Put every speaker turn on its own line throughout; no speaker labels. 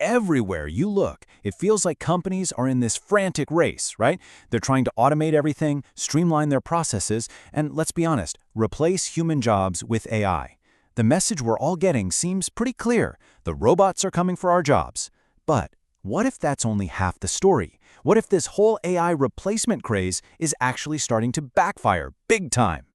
everywhere you look, it feels like companies are in this frantic race, right? They're trying to automate everything, streamline their processes, and let's be honest, replace human jobs with AI. The message we're all getting seems pretty clear. The robots are coming for our jobs. But what if that's only half the story? What if this whole AI replacement craze is actually starting to backfire big time?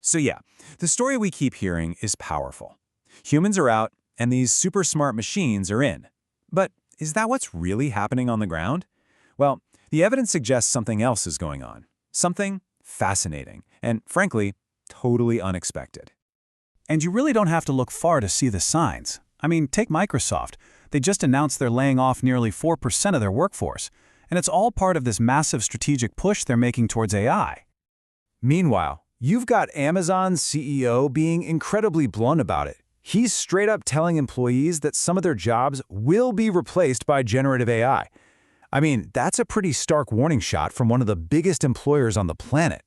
So yeah, the story we keep hearing is powerful. Humans are out, and these super smart machines are in. But is that what's really happening on the ground? Well, the evidence suggests something else is going on. Something fascinating, and frankly, totally unexpected.
And you really don't have to look far to see the signs. I mean, take Microsoft. They just announced they're laying off nearly 4% of their workforce, and it's all part of this massive strategic push they're making towards AI.
Meanwhile, you've got Amazon's CEO being incredibly blunt about it. He's straight up telling employees that some of their jobs will be replaced by generative AI. I mean, that's a pretty stark warning shot from one of the biggest employers on the planet.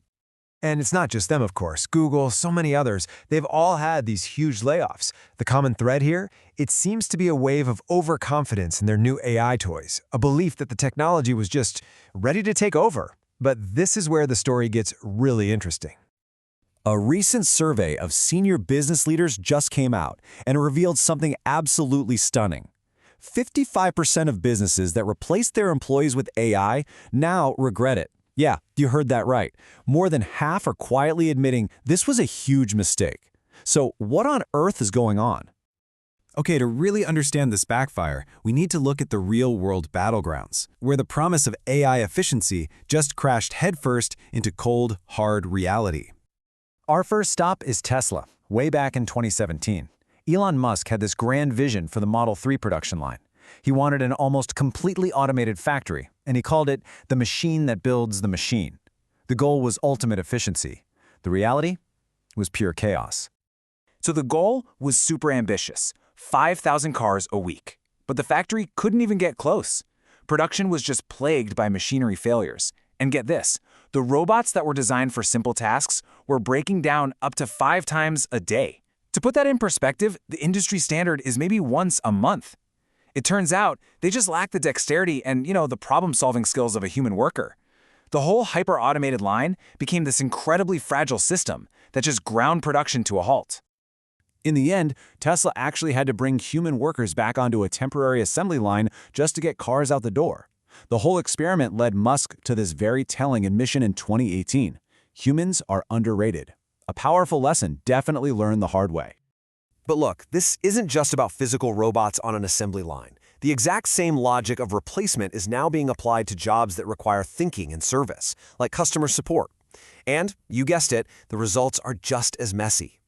And it's not just them, of course. Google, so many others, they've all had these huge layoffs. The common thread here? It seems to be a wave of overconfidence in their new AI toys, a belief that the technology was just ready to take over. But this is where the story gets really interesting. A recent survey of senior business leaders just came out and revealed something absolutely stunning. 55% of businesses that replaced their employees with AI now regret it. Yeah, you heard that right. More than half are quietly admitting this was a huge mistake. So what on earth is going on? Okay, to really understand this backfire, we need to look at the real-world battlegrounds, where the promise of AI efficiency just crashed headfirst into cold, hard reality. Our first stop is Tesla, way back in 2017. Elon Musk had this grand vision for the Model 3 production line. He wanted an almost completely automated factory, and he called it the machine that builds the machine. The goal was ultimate efficiency. The reality was pure chaos. So the goal was super ambitious, 5,000 cars a week. But the factory couldn't even get close. Production was just plagued by machinery failures. And get this, the robots that were designed for simple tasks were breaking down up to 5 times a day. To put that in perspective, the industry standard is maybe once a month. It turns out they just lack the dexterity and, the problem-solving skills of a human worker. The whole hyper-automated line became this incredibly fragile system that just ground production to a halt. In the end, Tesla actually had to bring human workers back onto a temporary assembly line just to get cars out the door. The whole experiment led Musk to this very telling admission in 2018. Humans are underrated. A powerful lesson definitely learned the hard way. But look, this isn't just about physical robots on an assembly line. The exact same logic of replacement is now being applied to jobs that require thinking and service, like customer support. And, you guessed it, the results are just as messy.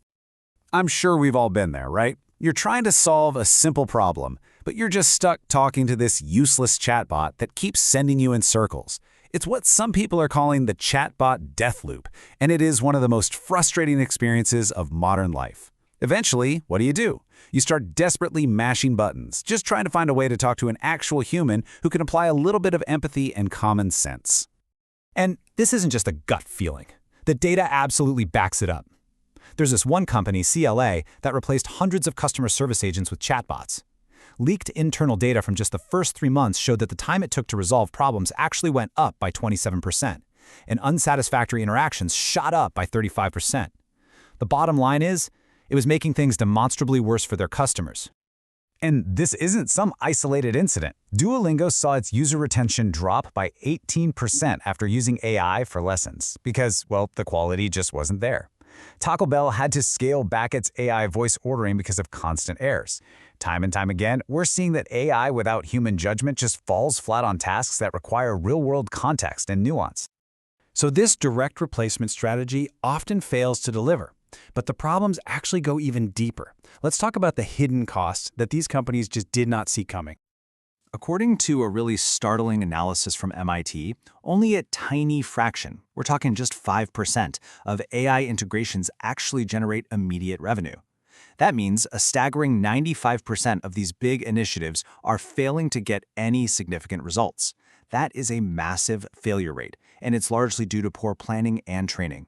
I'm sure we've all been there, right? You're trying to solve a simple problem, but you're just stuck talking to this useless chatbot that keeps sending you in circles. It's what some people are calling the chatbot death loop, and it is one of the most frustrating experiences of modern life. Eventually, what do? You start desperately mashing buttons, just trying to find a way to talk to an actual human who can apply a little bit of empathy and common sense. And this isn't just a gut feeling. The data absolutely backs it up. There's this one company, CLA, that replaced hundreds of customer service agents with chatbots. Leaked internal data from just the first 3 months showed that the time it took to resolve problems actually went up by 27%, and unsatisfactory interactions shot up by 35%. The bottom line is, it was making things demonstrably worse for their customers. And this isn't some isolated incident. Duolingo saw its user retention drop by 18% after using AI for lessons, because, well, the quality just wasn't there. Taco Bell had to scale back its AI voice ordering because of constant errors. Time and time again, we're seeing that AI without human judgment just falls flat on tasks that require real-world context and nuance. So this direct replacement strategy often fails to deliver. But the problems actually go even deeper. Let's talk about the hidden costs that these companies just did not see coming. According to a really startling analysis from MIT, only a tiny fraction, we're talking just 5%, of AI integrations actually generate immediate revenue. That means a staggering 95% of these big initiatives are failing to get any significant results. That is a massive failure rate, and it's largely due to poor planning and training.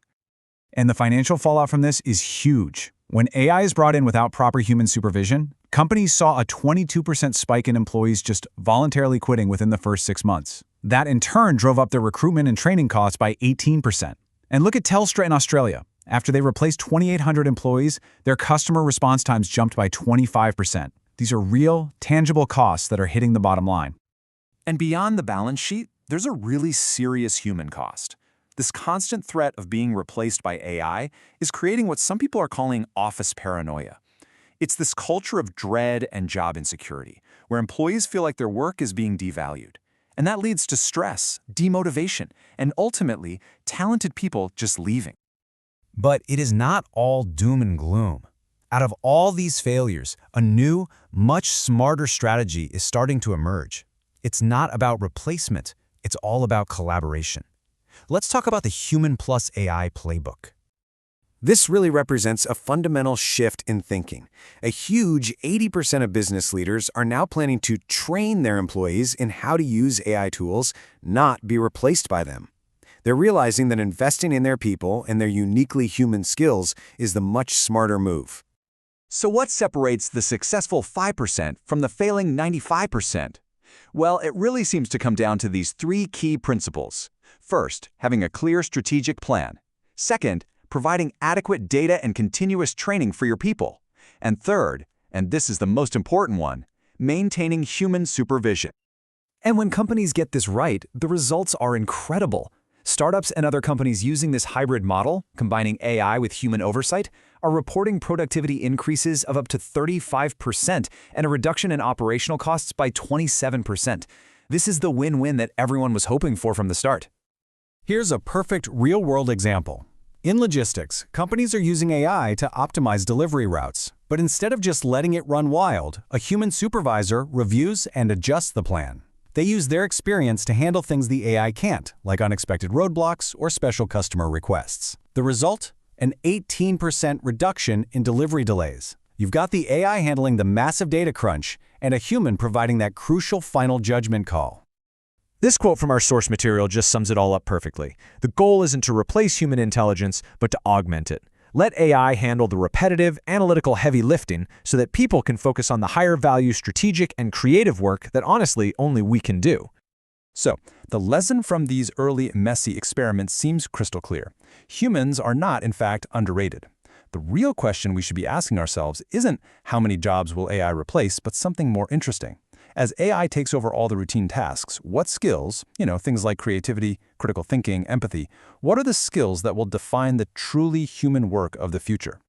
And the financial fallout from this is huge. When AI is brought in without proper human supervision, companies saw a 22% spike in employees just voluntarily quitting within the first 6 months. That in turn drove up their recruitment and training costs by 18%. And look at Telstra in Australia. After they replaced 2,800 employees, their customer response times jumped by 25%. These are real, tangible costs that are hitting the bottom line.
And beyond the balance sheet, there's a really serious human cost. This constant threat of being replaced by AI is creating what some people are calling office paranoia. It's this culture of dread and job insecurity, where employees feel like their work is being devalued. And that leads to stress, demotivation, and ultimately, talented people just leaving.
But it is not all doom and gloom. Out of all these failures, a new, much smarter strategy is starting to emerge. It's not about replacement, it's all about collaboration. Let's talk about the Human plus AI playbook.
This really represents a fundamental shift in thinking. A huge 80% of business leaders are now planning to train their employees in how to use AI tools, not be replaced by them. They're realizing that investing in their people and their uniquely human skills is the much smarter move.
So what separates the successful 5% from the failing 95%? Well, it really seems to come down to these 3 key principles. First, having a clear strategic plan. Second, providing adequate data and continuous training for your people. And third, and this is the most important one, maintaining human supervision.
And when companies get this right, the results are incredible. Startups and other companies using this hybrid model, combining AI with human oversight, are reporting productivity increases of up to 35% and a reduction in operational costs by 27%. This is the win-win that everyone was hoping for from the start.
Here's a perfect real-world example. In logistics, companies are using AI to optimize delivery routes. But instead of just letting it run wild, a human supervisor reviews and adjusts the plan. They use their experience to handle things the AI can't, like unexpected roadblocks or special customer requests. The result? An 18% reduction in delivery delays. You've got the AI handling the massive data crunch and a human providing that crucial final judgment call.
This quote from our source material just sums it all up perfectly. The goal isn't to replace human intelligence, but to augment it. Let AI handle the repetitive, analytical heavy lifting so that people can focus on the higher value strategic and creative work that honestly only we can do.
So, the lesson from these early messy experiments seems crystal clear. Humans are not, in fact, underrated. The real question we should be asking ourselves isn't how many jobs will AI replace, but something more interesting. As AI takes over all the routine tasks, what skills, things like creativity, critical thinking, empathy, what are the skills that will define the truly human work of the future?